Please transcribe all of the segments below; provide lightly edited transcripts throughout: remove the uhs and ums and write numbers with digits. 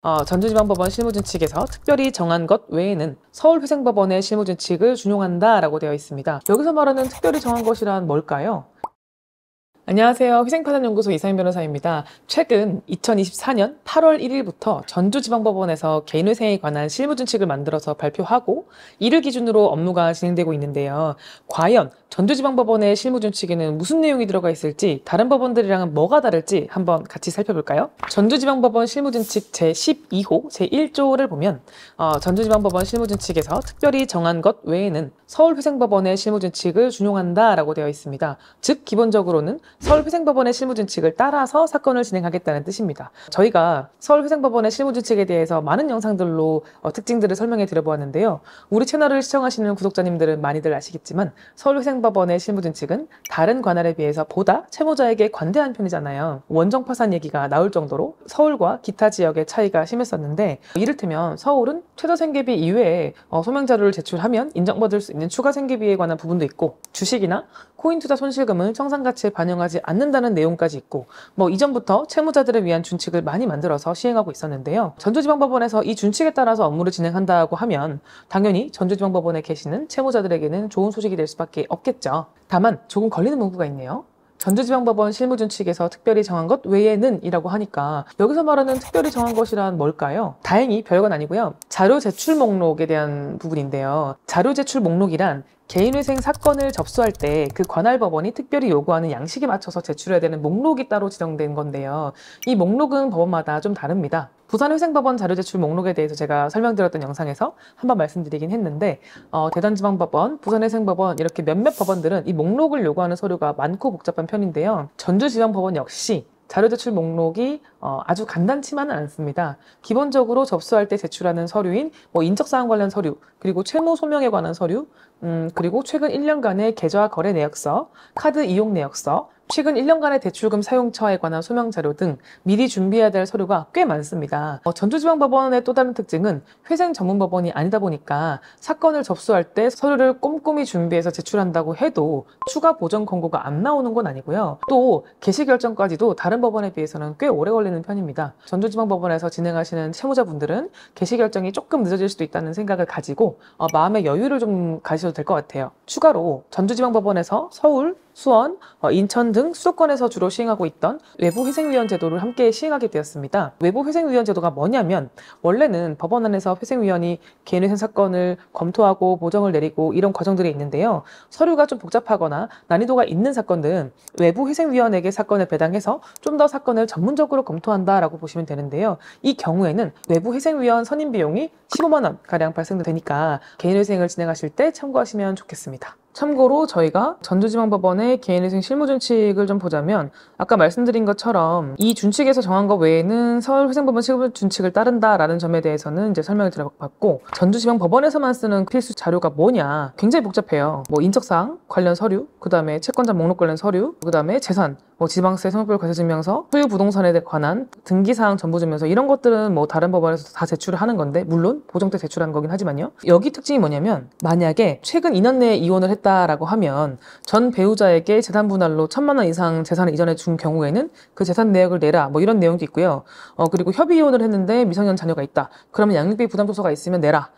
전주지방법원 실무준칙에서 특별히 정한 것 외에는 서울회생법원의 실무준칙을 준용한다라고 되어 있습니다. 여기서 말하는 특별히 정한 것이란 뭘까요? 안녕하세요. 희생파산연구소 이상인 변호사입니다. 최근 2024년 8월 1일부터 전주지방법원에서 개인회생에 관한 실무준칙을 만들어서 발표하고 이를 기준으로 업무가 진행되고 있는데요. 과연 전주지방법원의 실무준칙에는 무슨 내용이 들어가 있을지, 다른 법원들이랑은 뭐가 다를지 한번 같이 살펴볼까요? 전주지방법원 실무준칙 제12호 제1조를 보면 전주지방법원 실무준칙에서 특별히 정한 것 외에는 서울회생법원의 실무준칙을 준용한다라고 되어 있습니다. 즉 기본적으로는 서울회생법원의 실무준칙을 따라서 사건을 진행하겠다는 뜻입니다. 저희가 서울회생법원의 실무준칙에 대해서 많은 영상들로 특징들을 설명해 드려보았는데요. 우리 채널을 시청하시는 구독자님들은 많이들 아시겠지만 서울회생법원의 실무준칙은 다른 관할에 비해서 보다 채무자에게 관대한 편이잖아요. 원정파산 얘기가 나올 정도로 서울과 기타 지역의 차이가 심했었는데, 이를테면 서울은 최저생계비 이외에 소명자료를 제출하면 인정받을 수 있는 추가 생계비에 관한 부분도 있고, 주식이나 코인 투자 손실금을 청산가치에 반영하지 않는다는 내용까지 있고, 이전부터 채무자들을 위한 준칙을 많이 만들어서 시행하고 있었는데요. 전주지방법원에서 이 준칙에 따라서 업무를 진행한다고 하면 당연히 전주지방법원에 계시는 채무자들에게는 좋은 소식이 될 수밖에 없겠죠. 다만 조금 걸리는 문구가 있네요. 전주지방법원 실무준칙에서 특별히 정한 것 외에는 이라고 하니까 여기서 말하는 특별히 정한 것이란 뭘까요? 다행히 별건 아니고요. 자료 제출 목록에 대한 부분인데요. 자료 제출 목록이란 개인회생 사건을 접수할 때 그 관할 법원이 특별히 요구하는 양식에 맞춰서 제출해야 되는 목록이 따로 지정된 건데요. 이 목록은 법원마다 좀 다릅니다. 부산회생법원 자료제출 목록에 대해서 제가 설명드렸던 영상에서 한번 말씀드리긴 했는데, 대전지방법원, 부산회생법원 이렇게 몇몇 법원들은 이 목록을 요구하는 서류가 많고 복잡한 편인데요. 전주지방법원 역시 자료제출 목록이 아주 간단치만은 않습니다. 기본적으로 접수할 때 제출하는 서류인 인적사항 관련 서류, 그리고 채무 소명에 관한 서류, 그리고 최근 1년간의 계좌 거래 내역서, 카드 이용 내역서, 최근 1년간의 대출금 사용처에 관한 소명 자료 등 미리 준비해야 될 서류가 꽤 많습니다. 전주지방법원의 또 다른 특징은 회생 전문법원이 아니다 보니까 사건을 접수할 때 서류를 꼼꼼히 준비해서 제출한다고 해도 추가 보전 권고가 안 나오는 건 아니고요. 또 개시 결정까지도 다른 법원에 비해서는 꽤 오래 걸리는 편입니다. 전주지방법원에서 진행하시는 채무자분들은 개시 결정이 조금 늦어질 수도 있다는 생각을 가지고 마음의 여유를 좀 가지셔도 될 것 같아요. 추가로 전주지방법원에서 서울, 수원, 인천 등 수도권에서 주로 시행하고 있던 외부회생위원 제도를 함께 시행하게 되었습니다. 외부회생위원 제도가 뭐냐면, 원래는 법원 안에서 회생위원이 개인회생 사건을 검토하고 보정을 내리고 이런 과정들이 있는데요. 서류가 좀 복잡하거나 난이도가 있는 사건들은 외부회생위원에게 사건을 배당해서 좀 더 사건을 전문적으로 검토한다라고 보시면 되는데요. 이 경우에는 외부회생위원 선임 비용이 15만 원 가량 발생되니까 개인회생을 진행하실 때 참고하시면 좋겠습니다. 참고로 저희가 전주지방법원의 개인회생 실무준칙을 좀 보자면, 아까 말씀드린 것처럼 이 준칙에서 정한 것 외에는 서울회생법원 실무준칙을 따른다라는 점에 대해서는 이제 설명을 드려봤고, 전주지방법원에서만 쓰는 필수 자료가 뭐냐, 굉장히 복잡해요. 인적사항 관련 서류, 그 다음에 채권자 목록 관련 서류, 그 다음에 재산, 지방세 성별 과세증명서, 소유 부동산에 관한 등기사항 전부증명서, 이런 것들은 다른 법원에서 다 제출을 하는 건데, 물론 보정 때 제출하는 거긴 하지만요. 여기 특징이 뭐냐면, 만약에 최근 2년 내에 이혼을 했다라고 하면 전 배우자에게 재산 분할로 1,000만 원 이상 재산을 이전해 준 경우에는 그 재산 내역을 내라, 이런 내용도 있고요. 그리고 협의 이혼을 했는데 미성년 자녀가 있다, 그러면 양육비 부담 조서가 있으면 내라.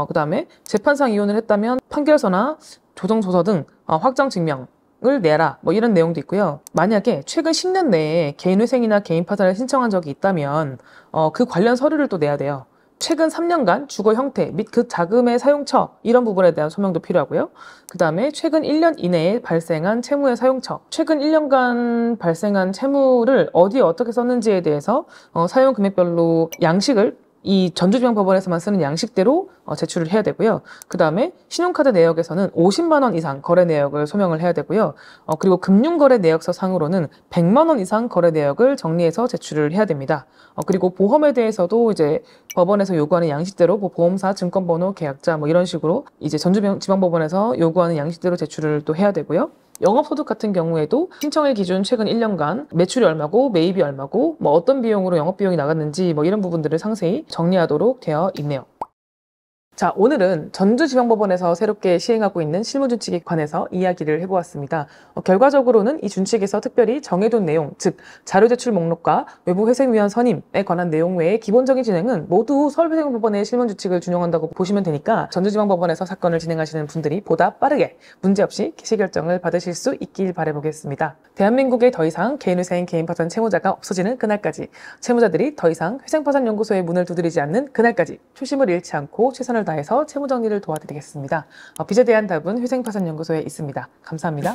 그 다음에 재판상 이혼을 했다면 판결서나 조정조서 등 확정 증명 을 내라, 이런 내용도 있고요. 만약에 최근 10년 내에 개인회생이나 개인파산을 신청한 적이 있다면 그 관련 서류를 또 내야 돼요. 최근 3년간 주거 형태 및 그 자금의 사용처, 이런 부분에 대한 소명도 필요하고요. 그 다음에 최근 1년 이내에 발생한 채무의 사용처, 최근 1년간 발생한 채무를 어디에 어떻게 썼는지에 대해서 사용 금액별로 양식을 이 전주지방법원에서만 쓰는 양식대로 제출을 해야 되고요. 그 다음에 신용카드 내역에서는 50만 원 이상 거래 내역을 소명을 해야 되고요. 그리고 금융거래 내역서 상으로는 100만 원 이상 거래 내역을 정리해서 제출을 해야 됩니다. 그리고 보험에 대해서도 이제 법원에서 요구하는 양식대로 보험사, 증권번호, 계약자 이런 식으로 이제 전주지방법원에서 요구하는 양식대로 제출을 또 해야 되고요. 영업소득 같은 경우에도 신청일 기준 최근 1년간 매출이 얼마고 매입이 얼마고 어떤 비용으로 영업비용이 나갔는지 이런 부분들을 상세히 정리하도록 되어 있네요. 자, 오늘은 전주지방법원에서 새롭게 시행하고 있는 실무준칙에 관해서 이야기를 해보았습니다. 결과적으로는 이 준칙에서 특별히 정해둔 내용, 즉 자료제출 목록과 외부회생위원 선임에 관한 내용 외에 기본적인 진행은 모두 서울회생법원의 실무준칙을 준용한다고 보시면 되니까 전주지방법원에서 사건을 진행하시는 분들이 보다 빠르게 문제없이 개시결정을 받으실 수 있길 바라보겠습니다. 대한민국에 더 이상 개인회생, 개인파산 채무자가 없어지는 그날까지, 채무자들이 더 이상 회생파산연구소의 문을 두드리지 않는 그날까지 초심을 잃지 않고 최선을 다해서 채무정리를 도와드리겠습니다. 빚에 대한 답은 회생파산연구소에 있습니다. 감사합니다.